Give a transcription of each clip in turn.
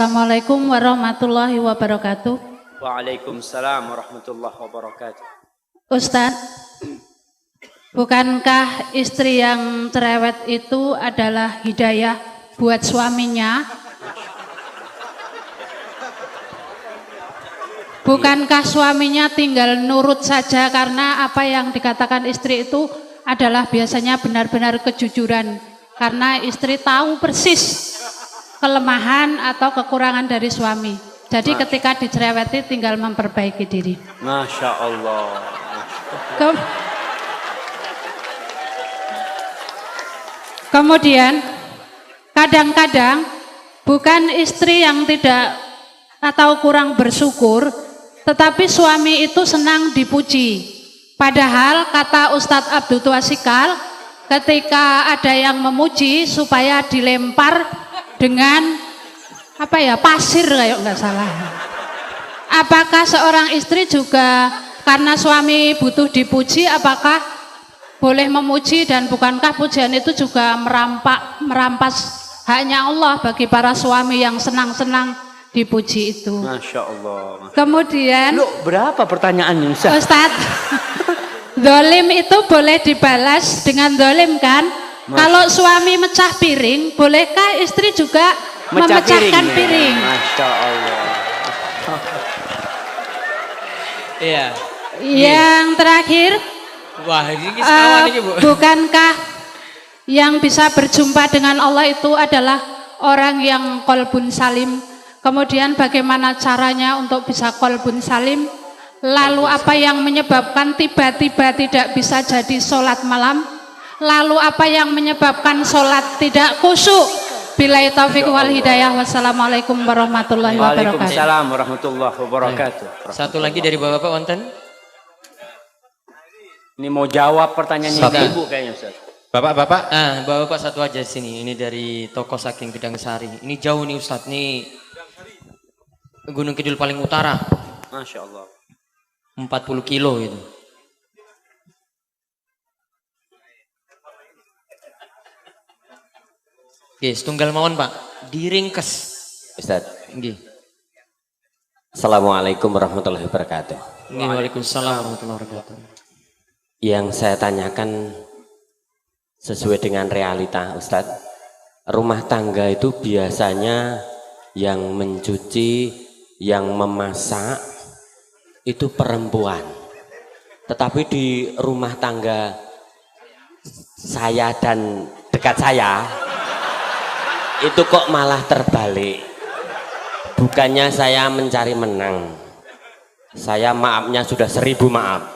Assalamualaikum warahmatullahi wabarakatuh. Waalaikumsalam warahmatullahi wabarakatuh. Ustadz, bukankah istri yang cerewet itu adalah hidayah buat suaminya? Bukankah suaminya tinggal nurut saja karena apa yang dikatakan istri itu adalah biasanya benar-benar kejujuran, karena istri tahu persis kelemahan atau kekurangan dari suami. Jadi ketika dicereweti tinggal memperbaiki diri. Masya Allah. Kemudian kadang-kadang bukan istri yang tidak atau kurang bersyukur, tetapi suami itu senang dipuji. Padahal kata Ustadz Abdul Tuasikal, ketika ada yang memuji supaya dilempar dengan pasir kayak nggak salah. Apakah seorang istri juga karena suami butuh dipuji, apakah boleh memuji, dan bukankah pujian itu juga merampas haknya Allah bagi para suami yang senang-senang dipuji itu? Masya Allah. Kemudian berapa pertanyaannya Ustadz? Dolim itu boleh dibalas dengan dolim kan? Kalau suami mecah piring, bolehkah istri juga memecahkan piring? Masya Allah. Iya. Yang terakhir, wah ini sekawan ini Bu. bukankah yang bisa berjumpa dengan Allah itu adalah orang yang qalbun salim? Kemudian bagaimana caranya untuk bisa qalbun salim? Lalu apa yang menyebabkan tiba-tiba tidak bisa jadi sholat malam? Lalu apa yang menyebabkan sholat tidak khusyuk? Billahi taufiq wal hidayah. Wassalamualaikum warahmatullahi wabarakatuh. Waalaikumsalam warahmatullahi wabarakatuh. Satu lagi dari Bapak wonten. Ini mau jawab pertanyaannya Ibu kayaknya Ustaz. Bapak-bapak, Bapak satu aja sini. Ini dari toko Saking Gedang Sari. Ini jauh nih Ustadz, nih Gunung Kidul paling utara. Masya Allah. 40 kilo itu. Oke, setunggal mawon Pak, diringkes. Ustaz. Nggih. Assalamualaikum warahmatullahi wabarakatuh. Waalaikumsalam warahmatullahi wabarakatuh. Yang saya tanyakan sesuai dengan realita Ustaz. Rumah tangga itu biasanya yang mencuci, yang memasak itu perempuan. Tetapi di rumah tangga saya dan dekat saya itu kok malah terbalik. Bukannya saya mencari menang, saya maafnya sudah 1000 maaf.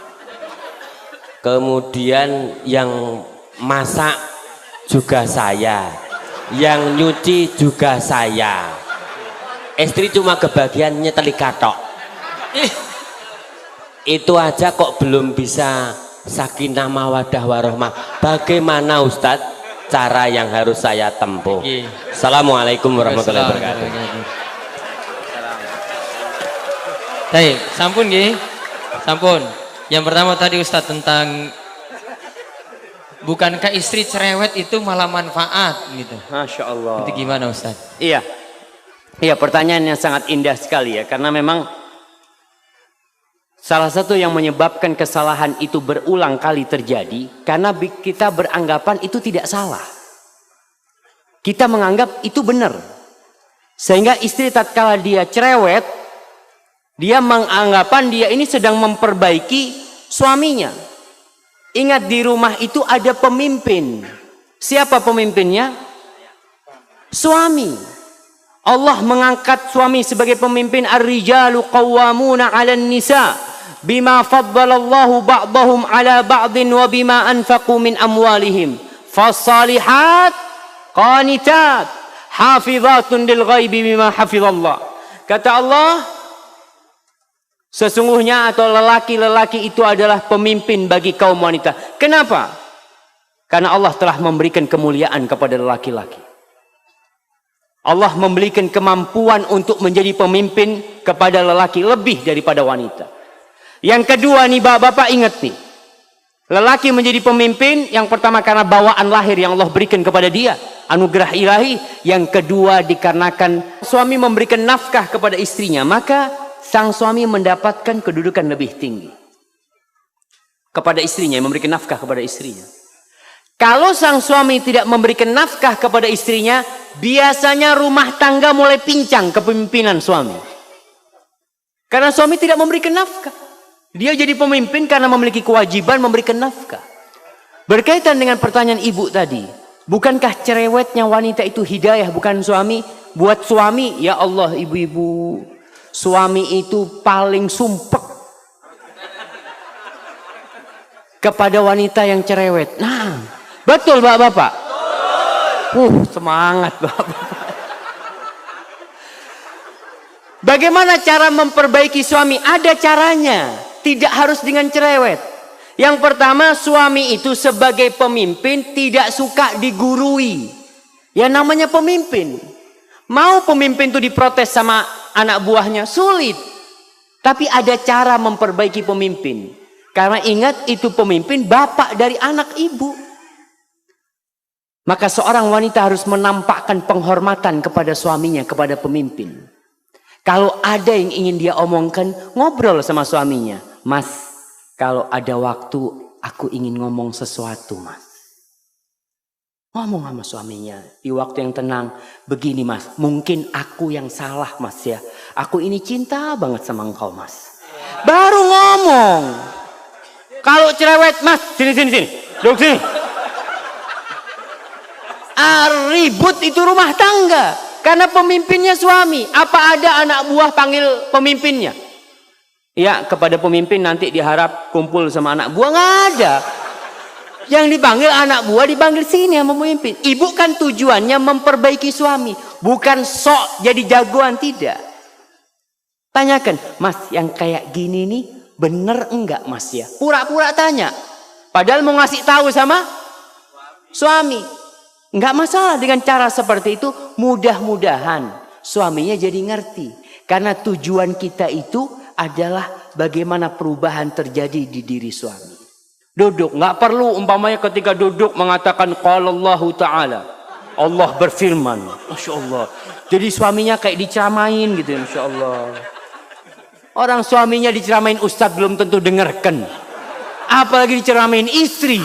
Kemudian yang masak juga saya, yang nyuci juga saya. Istri cuma kebagian nyeteli katok. Itu aja kok belum bisa sakinah mawadah warohmah. Bagaimana Ustadz cara yang harus saya tempuh? Assalamualaikum warahmatullahi wabarakatuh. Baik, sampun nggih. Sampun. Yang pertama tadi Ustadz tentang bukankah istri cerewet itu malah manfaat gitu. Masya Allah. Itu gimana Ustadz? Iya. Iya, pertanyaan yang sangat indah sekali ya, karena memang salah satu yang menyebabkan kesalahan itu berulang kali terjadi karena kita beranggapan itu tidak salah. Kita menganggap itu benar. Sehingga istri tatkala dia cerewet, dia menganggapan dia ini sedang memperbaiki suaminya. Ingat, di rumah itu ada pemimpin. Siapa pemimpinnya? Suami. Allah mengangkat suami sebagai pemimpin. Ar-rijalu qawwamuna 'alan nisa bima faddalallahu ba'dahum 'ala ba'din wa bima anfaqu min amwalihim. Fas-salihat qanitat hafizatun lil ghaibi bima hafizallah. Kata Allah, sesungguhnya atau lelaki-lelaki itu adalah pemimpin bagi kaum wanita. Kenapa? Karena Allah telah memberikan kemuliaan kepada lelaki-laki. Allah memberikan kemampuan untuk menjadi pemimpin kepada lelaki lebih daripada wanita. Yang kedua nih bapak-bapak, ingat nih. Lelaki menjadi pemimpin yang pertama karena bawaan lahir yang Allah berikan kepada dia. anugerah ilahi. Yang kedua dikarenakan suami memberikan nafkah kepada istrinya, maka sang suami mendapatkan kedudukan lebih tinggi kepada istrinya, yang memberikan nafkah kepada istrinya. Kalau sang suami tidak memberikan nafkah kepada istrinya, biasanya rumah tangga mulai pincang kepemimpinan suami. Karena suami tidak memberikan nafkah. Dia jadi pemimpin karena memiliki kewajiban memberikan nafkah. Berkaitan dengan pertanyaan ibu tadi, bukankah cerewetnya wanita itu hidayah bukan suami? Buat suami, ya Allah ibu-ibu, suami itu paling sumpek kepada wanita yang cerewet. Nah, betul bapak-bapak? Semangat bapak-bapak. Bagaimana cara memperbaiki suami? Ada caranya. Tidak harus dengan cerewet. Yang pertama, suami itu sebagai pemimpin tidak suka digurui. Ya namanya pemimpin. Mau pemimpin itu diprotes sama anak buahnya? Sulit. Tapi ada cara memperbaiki pemimpin. Karena ingat, itu pemimpin bapak dari anak ibu. Maka seorang wanita harus menampakkan penghormatan kepada suaminya, kepada pemimpin. Kalau ada yang ingin dia omongkan, ngobrol sama suaminya. Mas, kalau ada waktu aku ingin ngomong sesuatu, mas. Ngomong sama suaminya di waktu yang tenang. Begini mas, mungkin aku yang salah mas ya. Aku ini cinta banget sama engkau mas. Baru ngomong. Kalau cerewet, mas, sini. Duduk sini. Ribut itu rumah tangga. Karena pemimpinnya suami. Apa ada anak buah panggil pemimpinnya? Ya, kepada pemimpin nanti diharap kumpul sama anak buah. Nggak ada. Yang dipanggil anak buah dipanggil sini sama pemimpin. Ibu kan tujuannya memperbaiki suami. Bukan sok jadi jagoan, tidak. Tanyakan, mas yang kayak gini nih bener enggak mas ya? Pura-pura tanya. Padahal mau ngasih tahu sama suami. Enggak masalah dengan cara seperti itu. Mudah-mudahan suaminya jadi ngerti. Karena tujuan kita itu adalah bagaimana perubahan terjadi di diri suami. Duduk, nggak perlu umpamanya ketika duduk mengatakan qala Allahu Ta'ala. Allah berfirman. Masya Allah. Jadi suaminya kayak diceramain gitu, Masya Allah. Orang suaminya diceramain ustadz belum tentu dengarkan. Apalagi diceramain istri.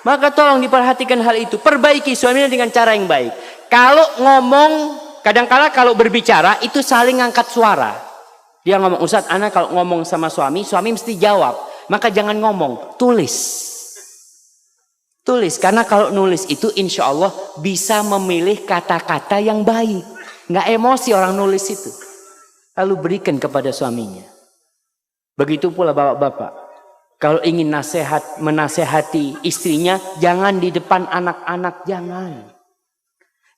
Maka tolong diperhatikan hal itu. Perbaiki suaminya dengan cara yang baik. Kalau ngomong, kadang-kala kalau berbicara itu saling ngangkat suara. Dia ngomong, Ustadz, anak kalau ngomong sama suami mesti jawab. Maka jangan ngomong, tulis. Tulis, karena kalau nulis itu insya Allah bisa memilih kata-kata yang baik. Nggak emosi orang nulis itu. Lalu berikan kepada suaminya. Begitu pula bapak-bapak. Kalau ingin menasehati istrinya, jangan di depan anak-anak, jangan.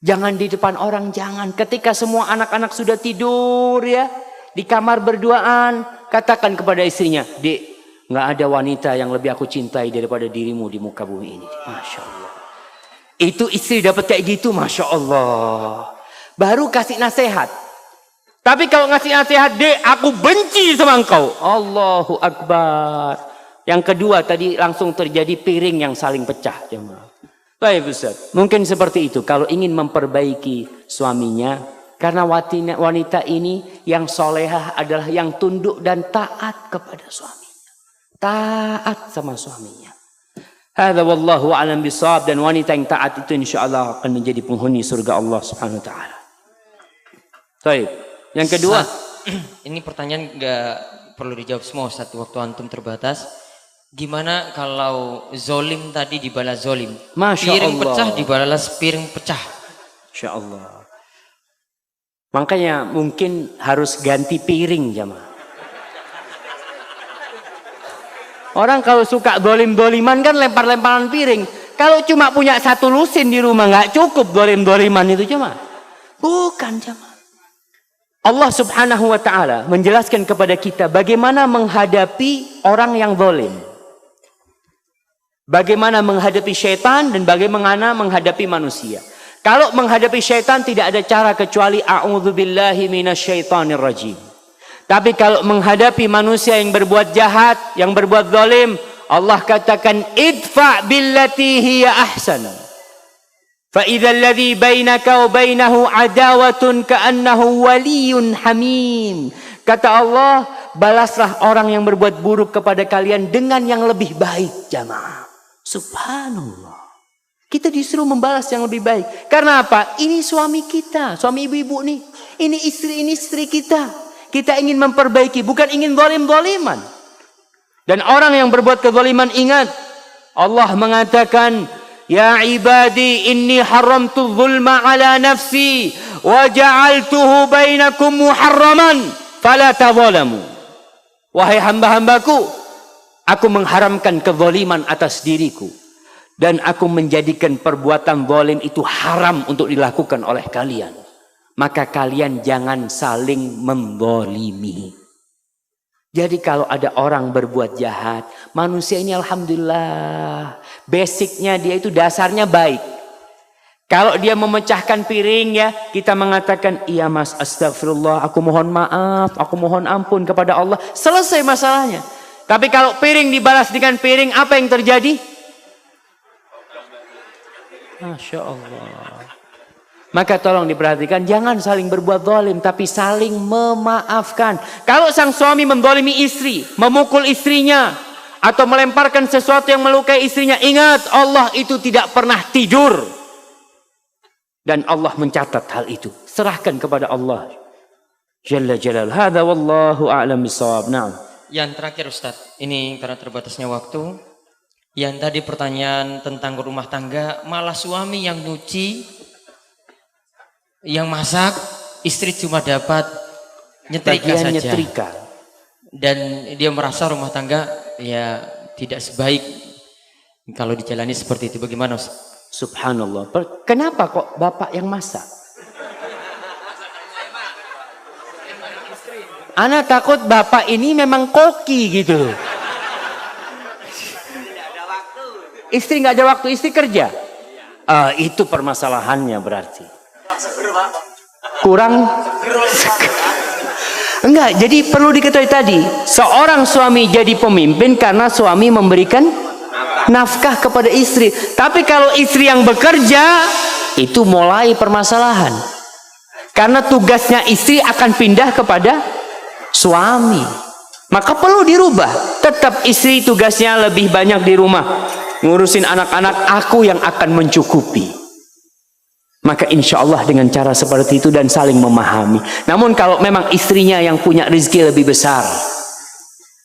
Jangan di depan orang, jangan. Ketika semua anak-anak sudah tidur ya, di kamar berduaan, katakan kepada istrinya, Dek, nggak ada wanita yang lebih aku cintai daripada dirimu di muka bumi ini. Masya Allah. Itu istri dapat kayak gitu, Masya Allah. Baru kasih nasihat. Tapi kalau ngasih nasihat, Dek, aku benci sama engkau. Allahu Akbar. Yang kedua tadi langsung terjadi piring yang saling pecah. Baik Ustaz. Mungkin seperti itu. Kalau ingin memperbaiki suaminya, karena wanita ini yang solehah adalah yang tunduk dan taat kepada suaminya. Taat sama suaminya. Hadza wallahu a'lam bishawab. Dan wanita yang taat itu insyaallah akan menjadi penghuni surga Allah Subhanahu wa taala. Baik. Yang kedua, ini pertanyaan nggak perlu dijawab semua Ustaz, waktu antum terbatas. Gimana kalau zolim tadi dibalas zolim? Masya piring Allah. Pecah dibalas piring pecah. Masya Allah. Makanya mungkin harus ganti piring jamaah. Orang kalau suka dolim-doliman kan lempar-lemparan piring. Kalau cuma punya satu lusin di rumah nggak cukup dolim-doliman itu jamaah. Bukan jamaah. Allah Subhanahu wa taala menjelaskan kepada kita bagaimana menghadapi orang yang zalim. Bagaimana menghadapi syaitan dan bagaimana menghadapi manusia. Kalau menghadapi syaitan tidak ada cara kecuali a'udzubillahi minasyaitonir rajim. Tapi kalau menghadapi manusia yang berbuat jahat, yang berbuat zalim, Allah katakan idfa billati hiya ahsan. Fa idzal ladzi bainaka wa bainahu adawatun ka'annahu waliyyun hamim. Kata Allah, balaslah orang yang berbuat buruk kepada kalian dengan yang lebih baik, jamaah. Subhanallah. Kita disuruh membalas yang lebih baik. Karena apa? Ini suami kita, suami ibu-ibu nih. Ini istri kita. Kita ingin memperbaiki, bukan ingin zalim-zaliman. Dan orang yang berbuat kezaliman, ingat, Allah mengatakan, ya ibadi inni haramtu zulma ala nafsi wa ja'altuhu bainakum muharraman fala tadzalamu. Wahai hamba-hambaku, aku mengharamkan kezaliman atas diriku dan aku menjadikan perbuatan zalim itu haram untuk dilakukan oleh kalian. Maka kalian jangan saling menzalimi. Jadi kalau ada orang berbuat jahat, manusia ini alhamdulillah, basicnya dia itu dasarnya baik. Kalau dia memecahkan piring ya, kita mengatakan, iya mas, astagfirullah, aku mohon maaf, aku mohon ampun kepada Allah. Selesai masalahnya. Tapi kalau piring dibalas dengan piring, apa yang terjadi? Masya Allah. Maka tolong diperhatikan, jangan saling berbuat zalim, tapi saling memaafkan. Kalau sang suami menzalimi istri, memukul istrinya, atau melemparkan sesuatu yang melukai istrinya, ingat, Allah itu tidak pernah tidur. Dan Allah mencatat hal itu. Serahkan kepada Allah Jalla Jalal. Hadza wallahu a'lam bishawab. Naam. Yang terakhir Ustadz, ini karena terbatasnya waktu. Yang tadi pertanyaan tentang rumah tangga, malah suami yang nyuci, yang masak, istri cuma dapat nyetrika saja. Nyetrika. Dan dia merasa rumah tangga ya tidak sebaik kalau dijalani seperti itu. Bagaimana Ustaz? Subhanallah. Kenapa kok bapak yang masak? Ana takut bapak ini memang koki gitu. Istri nggak ada waktu, istri kerja. Itu permasalahannya berarti. Kurang. Enggak, jadi perlu diketahui tadi, seorang suami jadi pemimpin karena suami memberikan nafkah kepada istri. Tapi kalau istri yang bekerja, itu mulai permasalahan. Karena tugasnya istri akan pindah kepada suami. Maka perlu dirubah. Tetap istri tugasnya lebih banyak di rumah. Ngurusin anak-anak, aku yang akan mencukupi. Maka insya Allah dengan cara seperti itu dan saling memahami. Namun kalau memang istrinya yang punya rezeki lebih besar,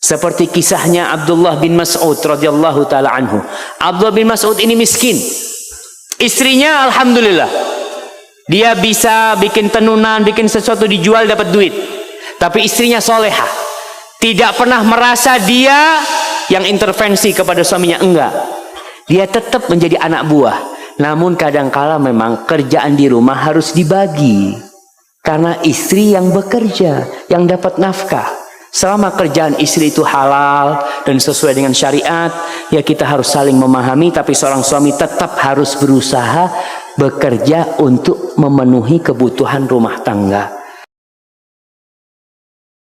seperti kisahnya Abdullah bin Mas'ud radhiyallahu taala anhu. Abdullah bin Mas'ud ini miskin. Istrinya alhamdulillah, dia bisa bikin tenunan, bikin sesuatu dijual dapat duit. Tapi istrinya solehah, tidak pernah merasa dia yang intervensi kepada suaminya, enggak. Dia tetap menjadi anak buah. Namun kadangkala memang kerjaan di rumah harus dibagi. Karena istri yang bekerja, yang dapat nafkah. Selama kerjaan istri itu halal dan sesuai dengan syariat, ya kita harus saling memahami. Tapi seorang suami tetap harus berusaha bekerja untuk memenuhi kebutuhan rumah tangga.